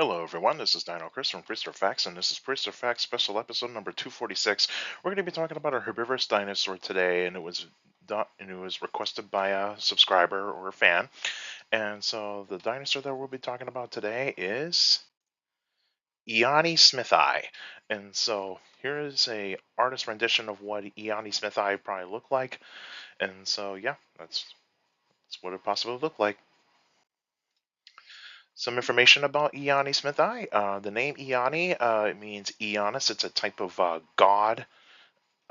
Hello, everyone. This is Dino Chris from Prehistoric, and this is Prehistoric special episode number 246. We're going to be talking about a herbivorous dinosaur today, and it was requested by a subscriber or a fan. And so the dinosaur that we'll be talking about today is Iani smithi. And so here is a artist rendition of what Iani smithi probably look like. And so yeah, that's what it possibly looked like. Some information about Iani smithi. The name Iani it means Ionis. It's a type of god.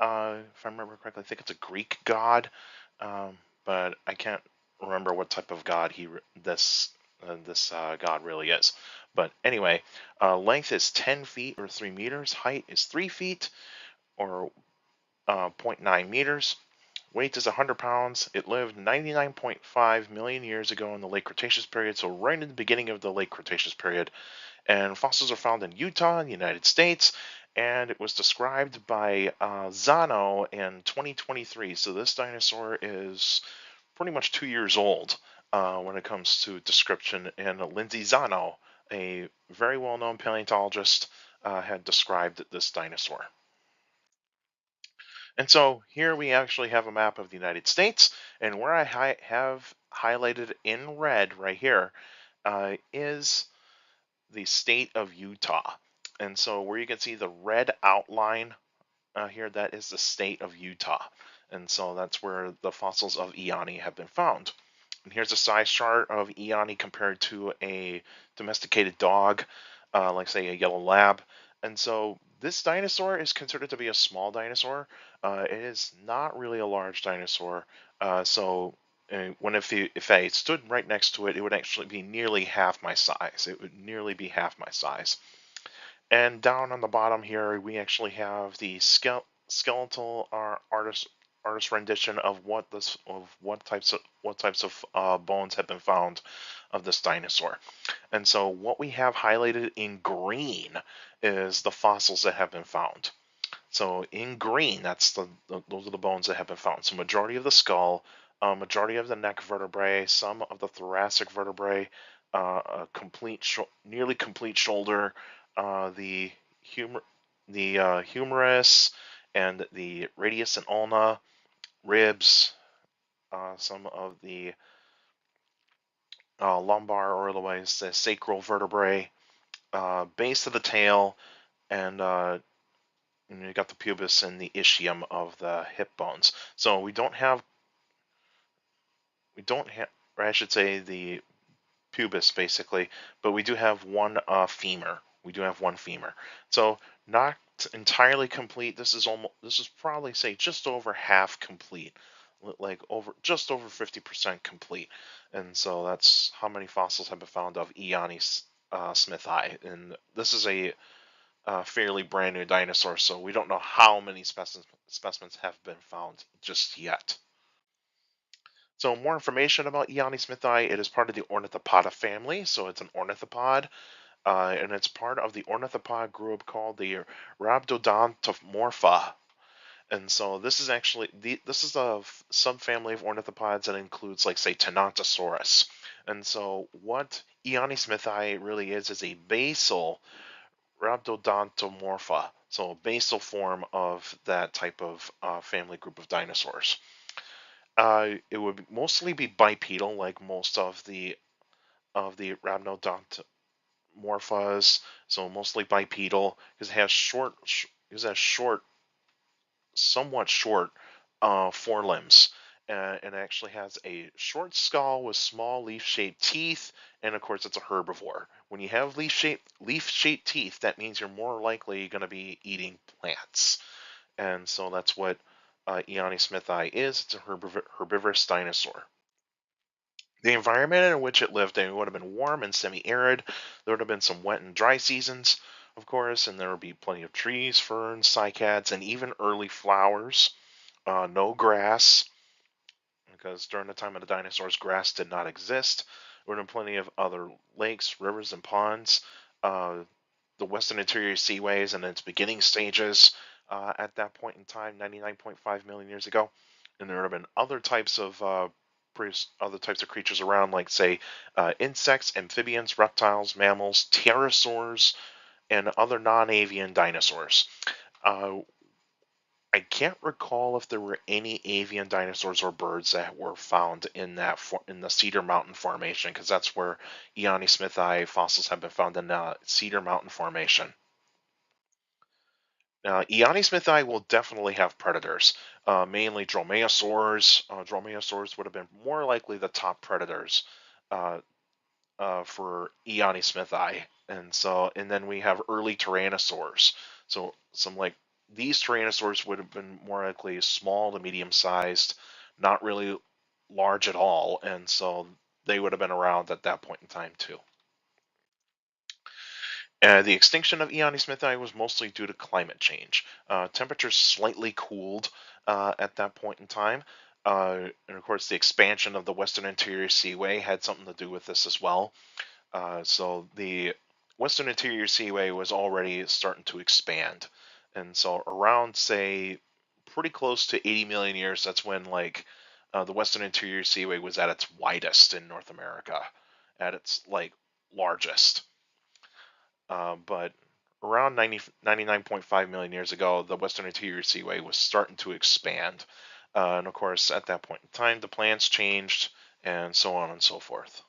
If I remember correctly, I think it's a Greek god, but I can't remember what type of god this god really is. But anyway, length is 10 feet or 3 meters. Height is 3 feet or zero point 0.9 meters. Weight is 100 pounds. It lived 99.5 million years ago in the late Cretaceous period, so right in the beginning of the late Cretaceous period. And fossils are found in Utah, in the United States, and it was described by Zano in 2023. So this dinosaur is pretty much 2 years old when it comes to description. And Lindsay Zano, a very well-known paleontologist, had described this dinosaur. And so here we actually have a map of the United States, and where I have highlighted in red right here is the state of Utah. And so where you can see the red outline here, that is the state of Utah. And so that's where the fossils of Iani have been found. And here's a size chart of Iani compared to a domesticated dog, like say a yellow lab. And so this dinosaur is considered to be a small dinosaur. It is not really a large dinosaur. If I stood right next to it, it would actually be nearly half my size. It would nearly be half my size. And down on the bottom here, we actually have the skeletal artist rendition of what types of bones have been found of this dinosaur. And so what we have highlighted in green is the fossils that have been found. So in green, those are the bones that have been found. So majority of the skull, majority of the neck vertebrae, some of the thoracic vertebrae, nearly complete shoulder, the humerus and the radius and ulna, ribs, some of the lumbar or otherwise the sacral vertebrae, base of the tail, and you got the pubis and the ischium of the hip bones. So we don't have, or I should say the pubis basically, but we do have one femur. We do have one femur. So not entirely complete. This is probably say just over half complete, like just over 50% complete. And so that's how many fossils have been found of Iani smithi. And this is a fairly brand new dinosaur, so we don't know how many specimens have been found just yet. So more information about Iani smithi, it is part of the Ornithopoda family, so it's an ornithopod, and it's part of the ornithopod group called the Rhabdodontomorpha. And so this is actually this is a subfamily of ornithopods that includes, like, say, Tenontosaurus. And so what Iani smithi really is a basal Rhabdodontomorpha, so a basal form of that type of family group of dinosaurs. It would mostly be bipedal, like most of the Rhabdodontomorphas, so mostly bipedal because it has short, somewhat short forelimbs. And it actually has a short skull with small leaf-shaped teeth, and of course it's a herbivore. When you have leaf-shaped teeth, that means you're more likely going to be eating plants. And so that's what Iani smithi is. It's a herbivorous dinosaur. The environment in which it lived in would have been warm and semi-arid. There would have been some wet and dry seasons, of course, and there would be plenty of trees, ferns, cycads, and even early flowers. No grass, because during the time of the dinosaurs, grass did not exist. There would have been plenty of other lakes, rivers, and ponds. The Western Interior Seaways in its beginning stages at that point in time, 99.5 million years ago. And there would have been other types of other types of creatures around, like say insects, amphibians, reptiles, mammals, pterosaurs, and other non-avian dinosaurs. Uh, I can't recall if there were any avian dinosaurs or birds that were found in in the Cedar Mountain Formation, because that's where Iani smithi fossils have been found in the Cedar Mountain Formation. Iani smithi will definitely have predators, mainly dromaeosaurs. Dromaeosaurs would have been more likely the top predators uh, for Iani smithi, and then we have early tyrannosaurs. So some like these tyrannosaurs would have been more likely small to medium sized, not really large at all, and so they would have been around at that point in time too. The extinction of Iani smithi was mostly due to climate change. Temperatures slightly cooled at that point in time. And of course, the expansion of the Western Interior Seaway had something to do with this as well. So the Western Interior Seaway was already starting to expand. And so around, say, pretty close to 80 million years, that's when the Western Interior Seaway was at its widest in North America, at its largest. But around 99.5 million years ago, the Western Interior Seaway was starting to expand. And of course, at that point in time, the plants changed and so on and so forth.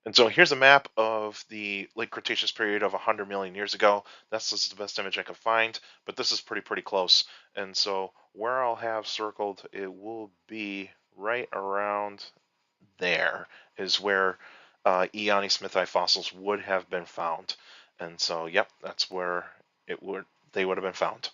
And so here's a map of the late Cretaceous period of 100 million years ago. That's just the best image I could find, but this is pretty close. And so where I'll have circled, it will be right around there is where Iani smithi fossils would have been found. And so, yep, that's where they would have been found.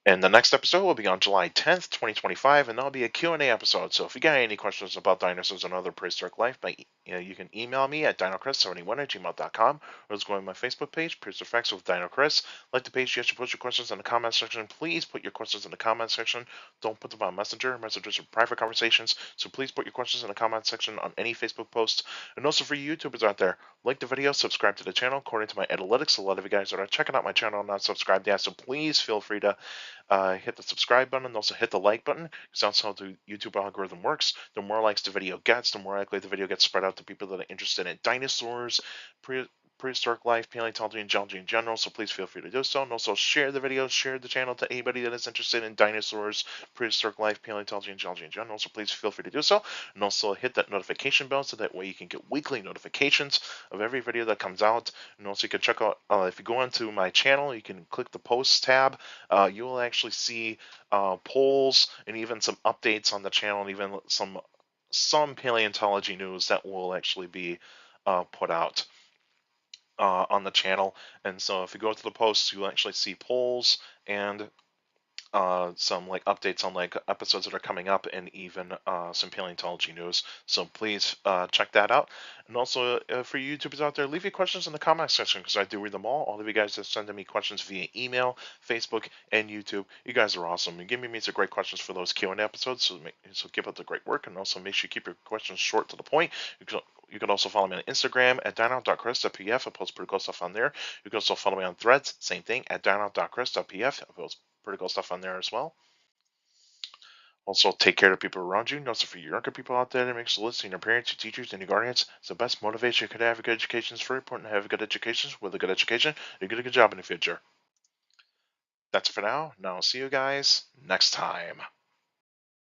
And the next episode will be on July 10th, 2025, and that'll be a Q&A episode. So if you got any questions about dinosaurs and other prehistoric life, you can email me at dinochrist71@gmail.com, or just go on my Facebook page, Prehistoric Facts with Dino Chris. Like the page, you have to put your questions in the comment section. Please put your questions in the comment section. Don't put them on Messenger. Messengers are private conversations, so please put your questions in the comment section on any Facebook post. And also for you YouTubers out there, like the video, subscribe to the channel. According to my analytics, a lot of you guys that are checking out my channel are not subscribed yet, so please feel free to hit the subscribe button and also hit the like button, because that's how the YouTube algorithm works. The more likes the video gets, the more likely the video gets spread out to people that are interested in dinosaurs, prehistoric life, paleontology, and geology in general. So please feel free to do so. And also share the video, share the channel to anybody that is interested in dinosaurs, prehistoric life, paleontology, and geology in general. So please feel free to do so. And also hit that notification bell so that way you can get weekly notifications of every video that comes out. And also you can check out, if you go onto my channel, you can click the posts tab. You will actually see polls and even some updates on the channel, and even some paleontology news that will actually be put out on the channel. And so if you go to the posts, you'll actually see polls and some updates on episodes that are coming up, and even some paleontology news. So please check that out. And also for you YouTubers out there, leave your questions in the comment section, because I do read them all. All of you guys that send me questions via email, Facebook, and YouTube, you guys are awesome. You give me some great questions for those Q&A episodes. So keep up the great work, and also make sure you keep your questions short to the point. You can also follow me on Instagram at dino.chris.pf. I post pretty cool stuff on there. You can also follow me on Threads, same thing, at dino.chris.pf. I post pretty cool stuff on there as well. Also, take care of the people around you. And also, for your younger people out there that makes listening, your parents, your teachers, and your guardians, it's the best motivation you could have. A good education is very important to have a good education. With a good education, you get a good job in the future. That's it for now. Now, I'll see you guys next time.